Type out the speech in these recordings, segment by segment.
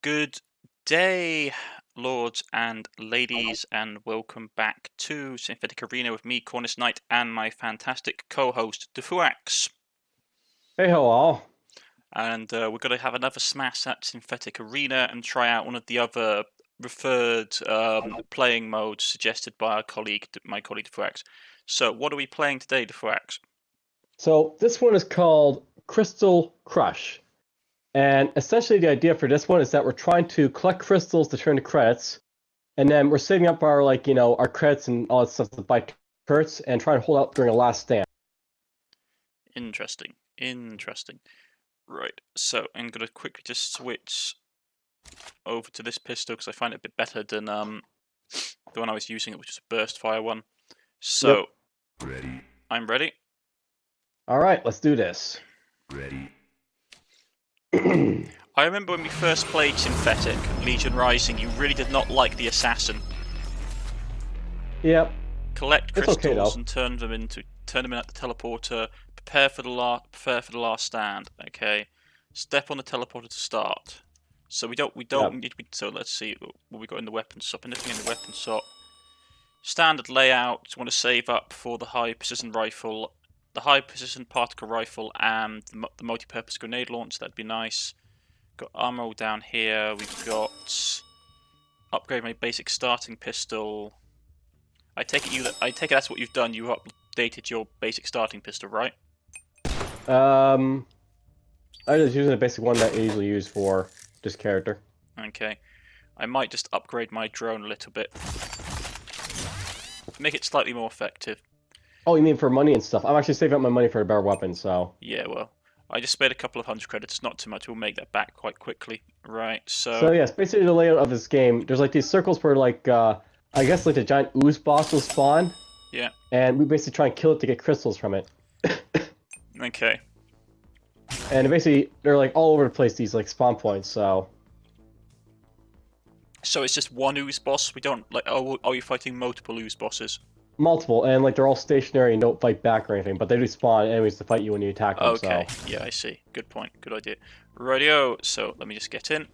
Good day, lords and ladies, and welcome back to Synthetic Arena with me, Cornish-Knight, and my fantastic co-host, Defuax. Hey ho all. And we're going to have another smash at Synthetic Arena and try out one of the other referred playing modes suggested by my colleague Defuax. So, what are we playing today, Defuax? So this one is called Crystal Crush. And essentially the idea for this one is that we're trying to collect crystals to turn to credits. And then we're saving up our our credits and all that stuff to buy turrets and try to hold out during a last stand. Interesting. Right, so I'm going to quickly just switch over to this pistol because I find it a bit better than the one I was using, which is a burst fire one. So, Ready. I'm ready. Alright, let's do this. Ready. I remember when we first played Synthetic Legion Rising, you really did not like the assassin. Yep. Collect It's crystals okay, and turn them in at the teleporter. Prepare for the last stand. Okay. Step on the teleporter to start. So we don't need. So let's see what we got in the weapon shop. Anything in the weapon shop. Standard layout. Want to save up for the high precision rifle, the high precision particle rifle, and the multi-purpose grenade launch. That'd be nice. Got ammo down here. We've got upgrade my basic starting pistol. I take it that's what you've done. You updated your basic starting pistol, right? I was using the basic one that I usually use for this character. Okay. I might just upgrade my drone a little bit. Make it slightly more effective. Oh, you mean for money and stuff? I'm actually saving up my money for a better weapon, so... Yeah, well, I just spent a couple of hundred credits, not too much. We'll make that back quite quickly. Right, So yes, basically the layout of this game, there's like these circles where I guess like the giant ooze boss will spawn. Yeah. And we basically try and kill it to get crystals from it. Okay. And basically, they're like all over the place, these like spawn points, so... So it's just one ooze boss? We don't, like, are you fighting multiple ooze bosses? Multiple, and like they're all stationary and don't fight back or anything, but they do spawn enemies to fight you when you attack them, Okay, so... yeah, I see. Good point, good idea. Radio, so let me just get in.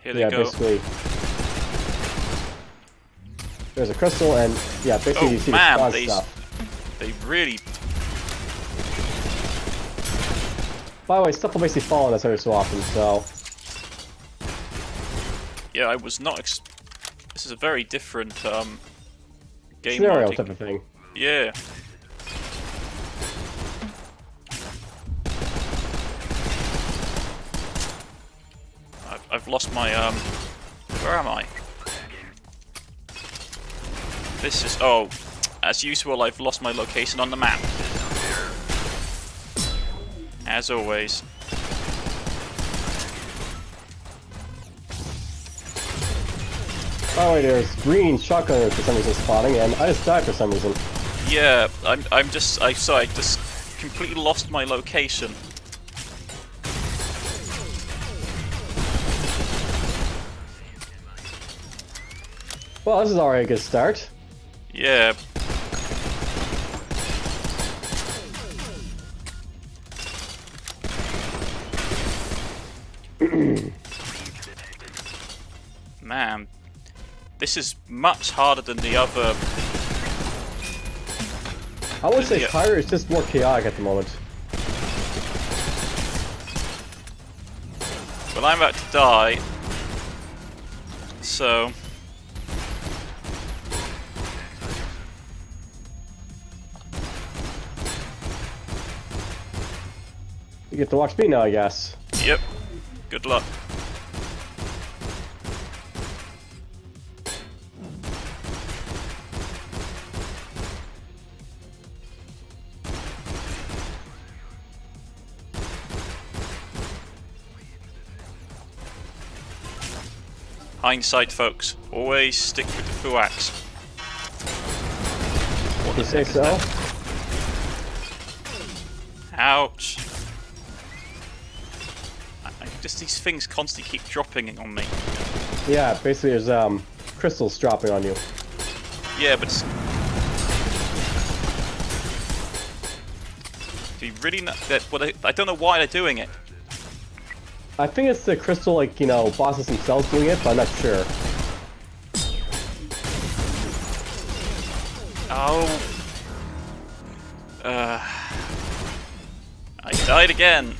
Here they go. Basically... There's a crystal, and yeah, basically you see the spawn stuff. They really... By the way, stuff will basically fall on us every so often, so... Yeah, I was not This is a very different, game scenario modding. type of thing. Yeah. I've lost my, where am I? This is, oh, as usual, I've lost my location on the map. As always. By the way, there's green shotgunners for some reason spawning, and I just died for some reason. Yeah, I just completely lost my location. Well, this is already a good start. Yeah. Man, this is much harder than the other. I would say Pyre is just more chaotic at the moment. Well, I'm about to die, so. You get to watch me now, I guess. Yep. Good luck. Hindsight, folks. Always stick with the Fuax. You say so? Ouch. Just these things constantly keep dropping on me. Yeah, basically there's crystals dropping on you. Yeah, but it's... be really not. I don't know why they're doing it. I think it's the crystal, like, you know, bosses themselves doing it, but I'm not sure. Oh. I died again.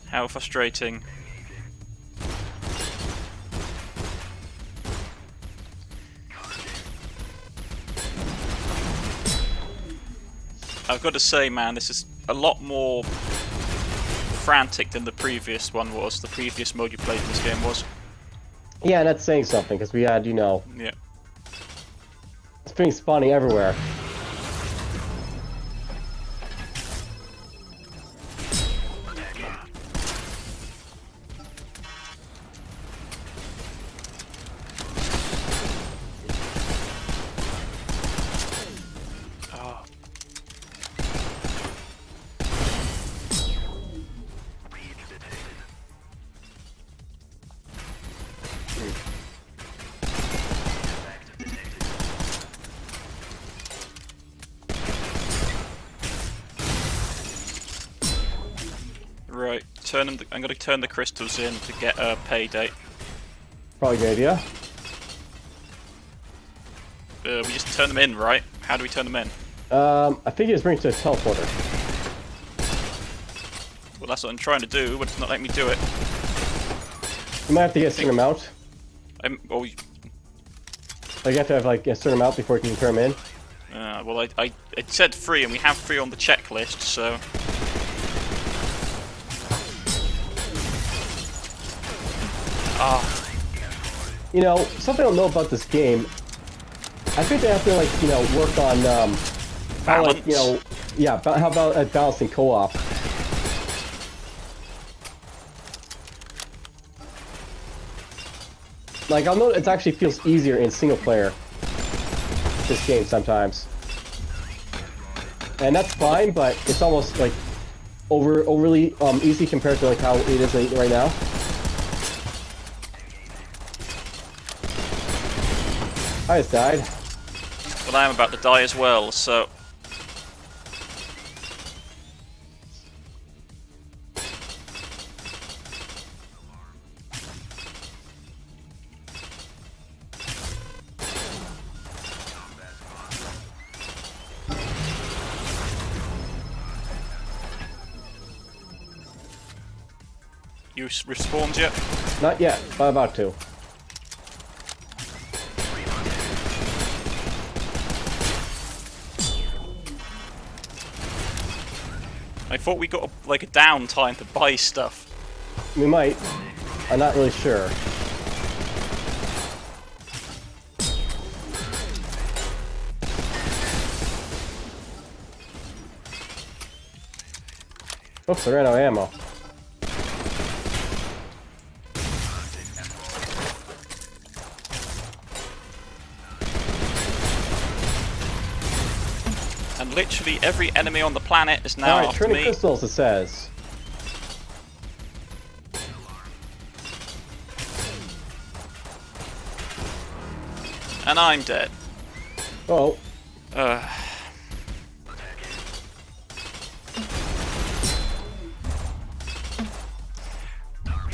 How frustrating. I've got to say, man, this is a lot more frantic than the previous one was. The previous mode you played in this game was. Yeah, and that's saying something, because we had, you know... Yeah. Things spawning everywhere. Oh. Right, I'm going to turn the crystals in to get a payday. Probably a good idea. We just turn them in, right? How do we turn them in? I think it's bringing to a teleporter. Well, that's what I'm trying to do, but it's not letting me do it. You might have to get a certain amount. Oh, like you have to have like a certain amount before you can turn them in. Well, it said 3, and we have 3 on the checklist, so... You know, something I don't know about this game. I think they have to, like, you know, work on how, like, you know, yeah, how about balancing co-op? Like, I'll note it actually feels easier in single player. This game sometimes, and that's fine, but it's almost like overly easy compared to like how it is right now. I just died. Well, I am about to die as well, so... You respawned yet? Not yet, but I'm about to. I thought we got like a downtime to buy stuff. We might. I'm not really sure. Oops, I ran out of ammo. And literally every enemy on the planet is now Alright, after turning me. crystals, it says. And I'm dead. Oh.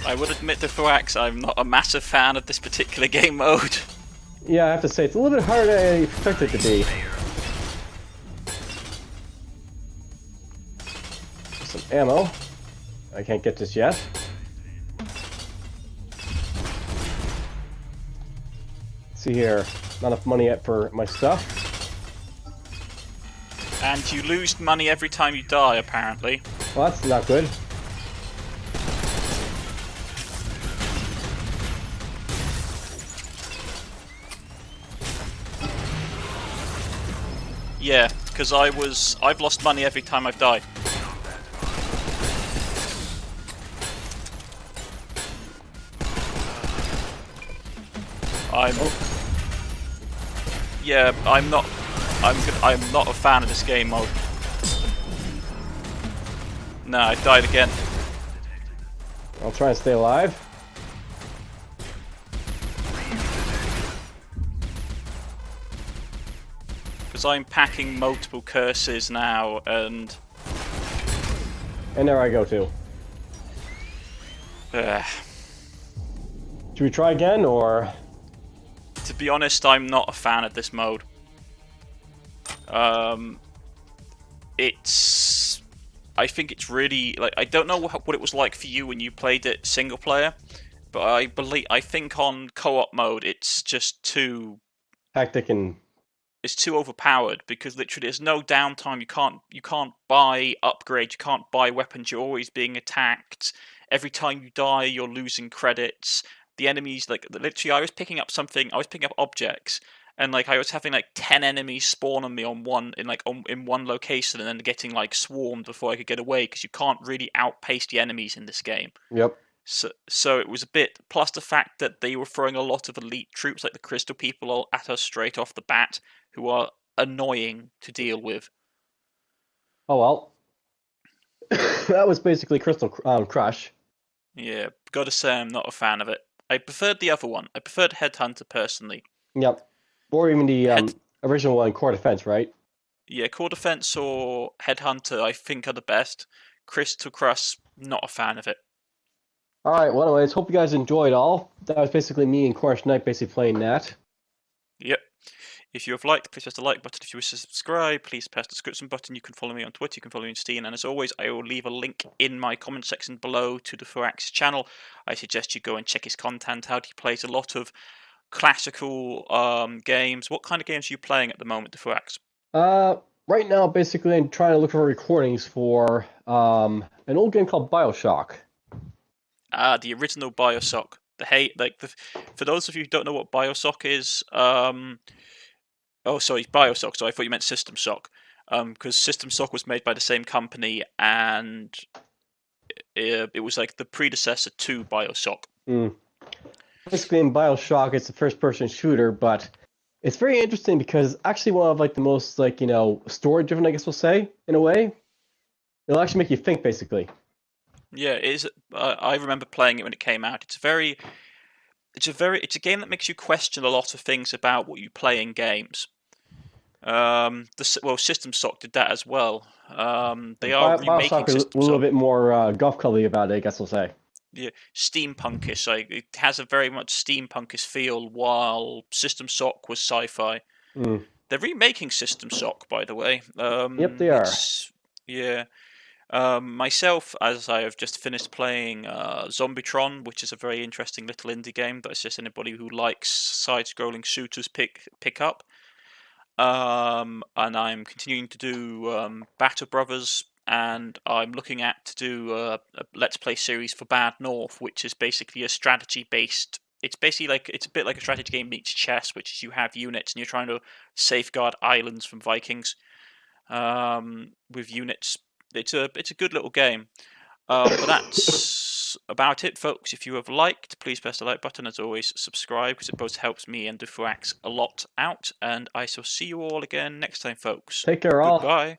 I would admit to Thrax, I'm not a massive fan of this particular game mode. Yeah, I have to say, it's a little bit harder than I expected it to be. Some ammo. I can't get this yet. Let's see here. Not enough money yet for my stuff. And you lose money every time you die, apparently. Well, that's not good. Yeah, because I've lost money every time I've died. Yeah, I'm not a fan of this game mode. No, I died again. I'll try and stay alive. Because I'm packing multiple curses now, and And there I go too. Should we try again, or? To be honest, I'm not a fan of this mode. I think it's really like, I don't know what it was like for you when you played it single player, but I think on co-op mode it's just too hectic and it's too overpowered, because literally there's no downtime. You can't buy upgrades, you can't buy weapons. You're always being attacked. Every time you die, you're losing credits. The enemies, like literally, I was picking up objects, and like I was having like 10 enemies spawn on me in one location, and then getting like swarmed before I could get away, because you can't really outpace the enemies in this game. Yep. So it was a bit, plus the fact that they were throwing a lot of elite troops like the Crystal People at us straight off the bat, who are annoying to deal with. Oh well. That was basically Crystal Crush. Yeah, gotta say I'm not a fan of it. I preferred the other one. I preferred Headhunter personally. Yep. Or even the original one, Core Defense, right? Yeah, Core Defense or Headhunter I think are the best. Crystal Crush, not a fan of it. Alright, well anyways, hope you guys enjoyed all. That was basically me and Cornish-Knight basically playing that. Yep. If you have liked, please press the like button. If you wish to subscribe, please press the subscription button. You can follow me on Twitter, you can follow me on Steam, and as always, I will leave a link in my comment section below to the Thorax channel. I suggest you go and check his content out. He plays a lot of classical games. What kind of games are you playing at the moment, the Thorax? Right now, basically, I'm trying to look for recordings for an old game called BioShock. The original BioShock. For those of you who don't know what BioShock is, oh, sorry, BioShock. So I thought you meant System Shock, because System Shock was made by the same company, and it was like the predecessor to BioShock. Basically, in BioShock, it's a first-person shooter, but it's very interesting because it's actually one of like the most story-driven, I guess we'll say, in a way. It'll actually make you think, basically. Yeah, it is. I remember playing it when it came out. It's a game that makes you question a lot of things about what you play in games. System Shock did that as well. They are remaking System Shock. A little bit more golf color about it, I guess we'll say. Yeah, steampunkish. Like, it has a very much steampunkish feel, while System Shock was sci-fi. They're remaking System Shock, by the way. Yep, they are. Yeah. Myself, as I have just finished playing Zombietron, which is a very interesting little indie game that I suggest anybody who likes side-scrolling shooters pick up. And I'm continuing to do Batter Brothers, and I'm looking to do a Let's Play series for Bad North, which is basically a strategy-based. It's a bit like a strategy game meets chess, which is you have units and you're trying to safeguard islands from Vikings with units. It's a good little game. But that's about it, folks. If you have liked, please press the like button. As always, subscribe, because it both helps me and the Thorax a lot out. And I shall see you all again next time, folks. Take care, all. Goodbye.